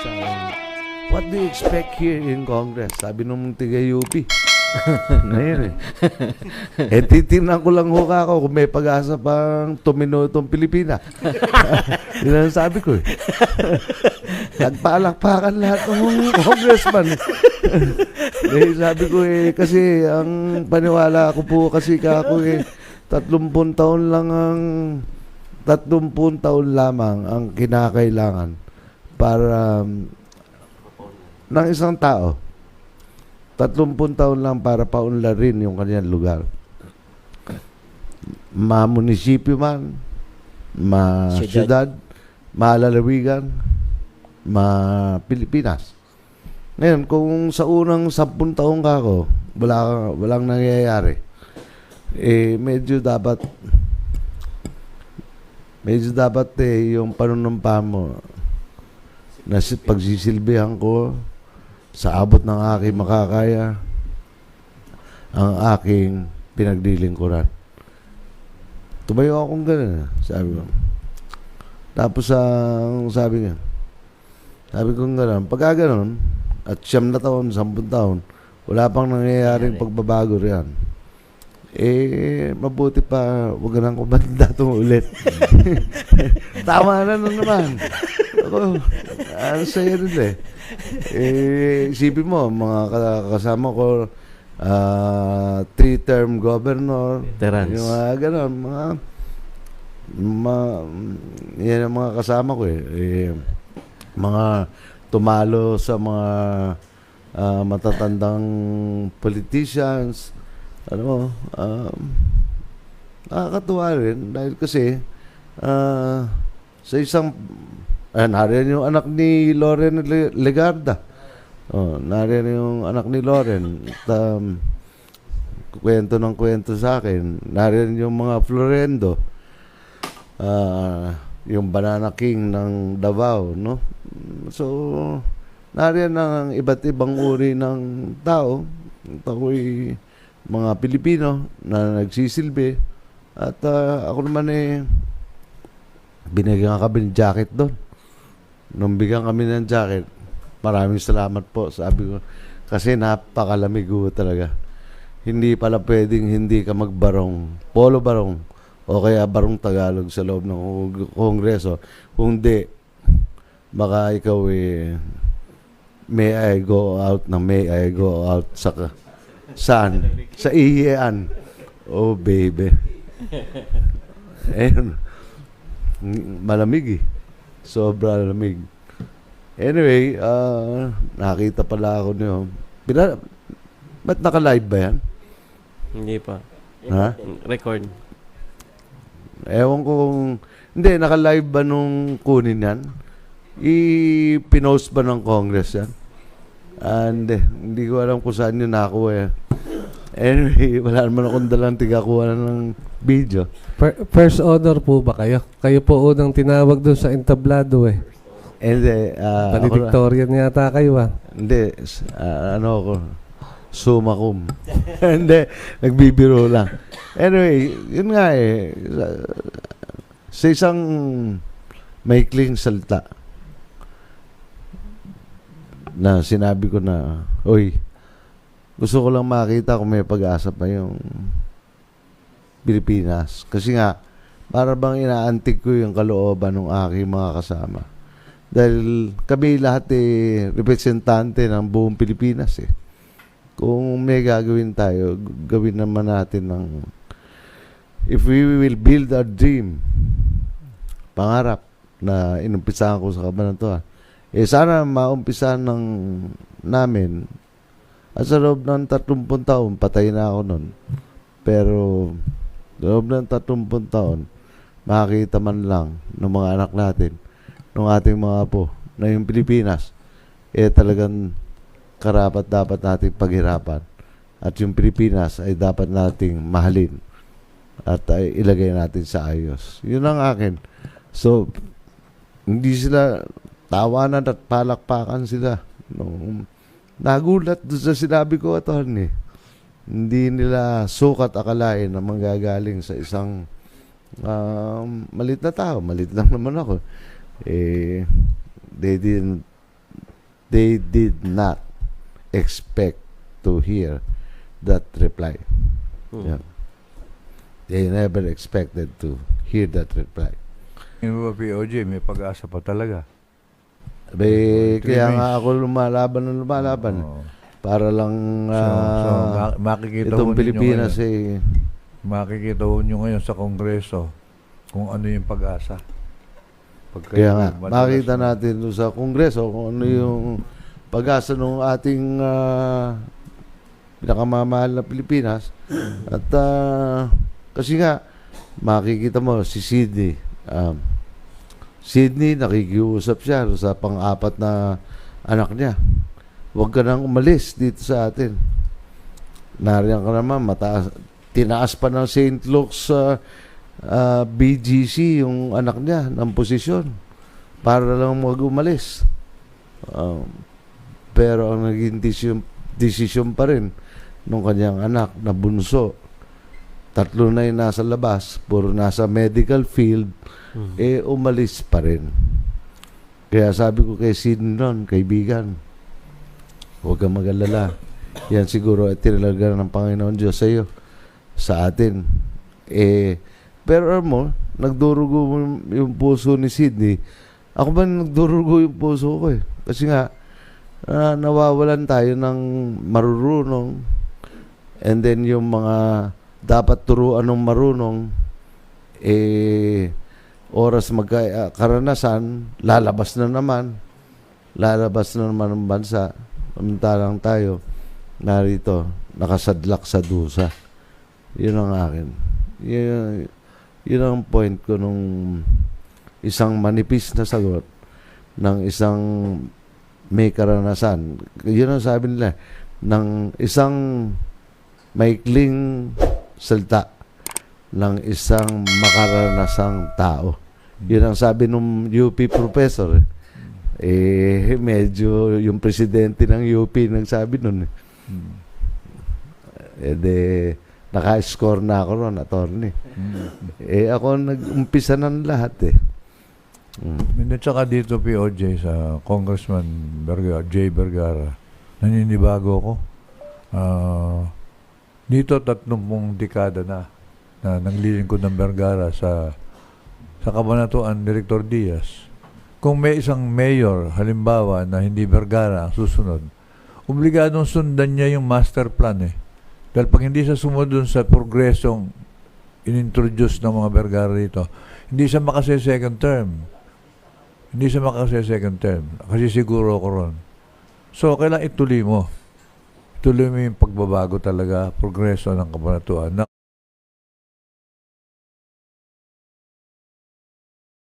sa akin, what do you expect here in Congress? Sabi nung tiga-UP. Ngayon titignan ko lang ho ako kung may pag-asa pang tumino itong Pilipina. Yun ang sabi ko Nagpalakpakan lahat ng congressman. Sabi ko kasi ang paniwala ko po kasi kako 30 taon lang 30 taon lamang ang kinakailangan para ng isang tao. 30 taon lang para paunlarin yung kanyang lugar. Ma-munisipyo man, ma-syudad, ma-lalawigan, ma-Pilipinas. Ngayon, kung sa unang 10 taon ka ako, walang nangyayari, medyo dapat yung panunumpa mo na pagsisilbihan ko sa abot ng aking makakaya ang aking pinagdilingkuran. Tumayo akong gano'n, sabi ko. Tapos sabi ko gano'n, pagka gano'n, at 9 na taon, 10 taon, wala pang nangyayaring pagbabago riyan. Mabuti pa, huwag nang kumanda ulit. Tama na naman. Ako, ano sa'yo rin isipin mo, mga kasama ko, 3-term governor, yung mga gano'n, yan ang mga kasama ko mga tumalo sa mga matatandang politicians, nakakatuwa rin dahil kasi sa isang nariyan yung anak ni Loren Legarda. Nariyan yung anak ni Loren. Kwento ng kwento sa akin. Nariyan yung mga Florendo. Yung Banana King ng Davao, no? So, nariyan ang iba't ibang uri ng tao. Ako'y mga Pilipino na nagsisilbi. At ako naman binigyan kami ng jacket doon. Nung bigyan kami ng jacket, maraming salamat po, sabi ko. Kasi napakalamig talaga. Hindi pala pwedeng hindi ka magbarong, polo barong, o kaya barong Tagalog sa loob ng Kongreso. Kung di, baka ikaw may I go out saan? Sa ihian. Oh, baby. Malamig Sobra lamig. Anyway, nakita pala ako niyo. Ba't naka-live ba yan? Hindi pa. Ha? Record. Ewan ko kung... Hindi, naka-live ba nung kunin yan? I-pinost ba ng Congress yan? Hindi ko alam kung saan yun nakuha Anyway, wala naman akong dalang tigakuha ng video. First honor po ba kayo? Kayo po unang tinawag doon sa entablado Hindi. Valedictorian yata kayo Hindi. Ako? Summa cum. Hindi. Nagbibiro lang. Anyway, yun nga sa isang maikling salita na sinabi ko na, oy, gusto ko lang makita kung may pag-asa pa yung Pilipinas. Kasi nga, para bang inaantig ko yung kalooban ng aking mga kasama. Dahil kami lahat representante ng buong Pilipinas Kung may gagawin tayo, gawin naman natin if we will build our dream, pangarap na inumpisahan ko sa kabanatuan, sana maumpisahan namin. At sa loob ng 30 taon, patay na ako nun. Pero, sa loob ng 30 taon, makakita man lang ng mga anak natin, ng ating mga apo, na yung Pilipinas, talagang karapat dapat nating paghirapan. At yung Pilipinas ay dapat nating mahalin. At ilagay natin sa ayos. Yun ang akin. So, hindi sila tawanan at palakpakan sila. Nagulat doon sa sinabi ko, attorney. Hindi nila sukat akalain na manggagaling sa isang malit na tao. Malit lang naman ako. They didn't they did not expect to hear that reply. Yeah. They never expected to hear that reply. Yung mga POJ, may pag-asa pa talaga. Kaya nga ako lumalaban. Oo. Para lang makikita itong ho ninyo Pilipinas ngayon. Makikita ho nyo ngayon sa Kongreso kung ano yung pag-asa. Kaya nga, makita natin doon sa Kongreso kung ano yung pag-asa ng ating pinakamamahal na Pilipinas. At kasi nga, makikita mo si Sydney. Sydney, nakikiusap siya sa pang-apat na anak niya. Huwag ka nang umalis dito sa atin. Nariyan ka naman, tinaas pa ng St. Luke's BGC yung anak niya ng posisyon para lang umalis. Pero ang naging desisyon pa rin nung kanyang anak na bunso, 3 na yung nasa labas, puro nasa medical field, umalis pa rin. Kaya sabi ko kay Sidney noon, kaibigan, huwag kang mag-alala. Yan siguro tinalaga ng Panginoon Diyos sa iyo, sa atin. Pero mo, nagdurugo yung puso ni Sidney. Ako ba nagdurugo yung puso ko eh. Kasi nga, nawawalan tayo ng marurunong, and then yung mga dapat turuan ng marunong, oras magkaranasan, lalabas na naman ang bansa. Samantalang tayo, narito, nakasadlak sa dusa. Yun ang akin. Yun ang point ko nung isang manipis na sagot ng isang may karanasan. Yun ang sabi nila, ng isang maikling salta ng isang makaranasang tao. Yun ang sabi nung UP professor. Medyo yung presidente ng UP nagsabi nun. Naka-score na ako ron, attorney. Ako nag-umpisa ng lahat At saka dito POJ sa Congressman J. Vergara, naninibago ko. Dito 30 dekada na naglilingkod ng Vergara sa Kabanatuan Director Diaz. Kung may isang mayor, halimbawa, na hindi Vergara ang susunod, obligadong sundan niya yung master plan Dahil pag hindi siya sumunod dun sa progresong inintroduce ng mga Vergara dito, hindi siya makasay second term. Kasi siguro ko ron. So, kailangan ituloy mo. Ituloy mo yung pagbabago talaga, progreso ng Kabanatuan.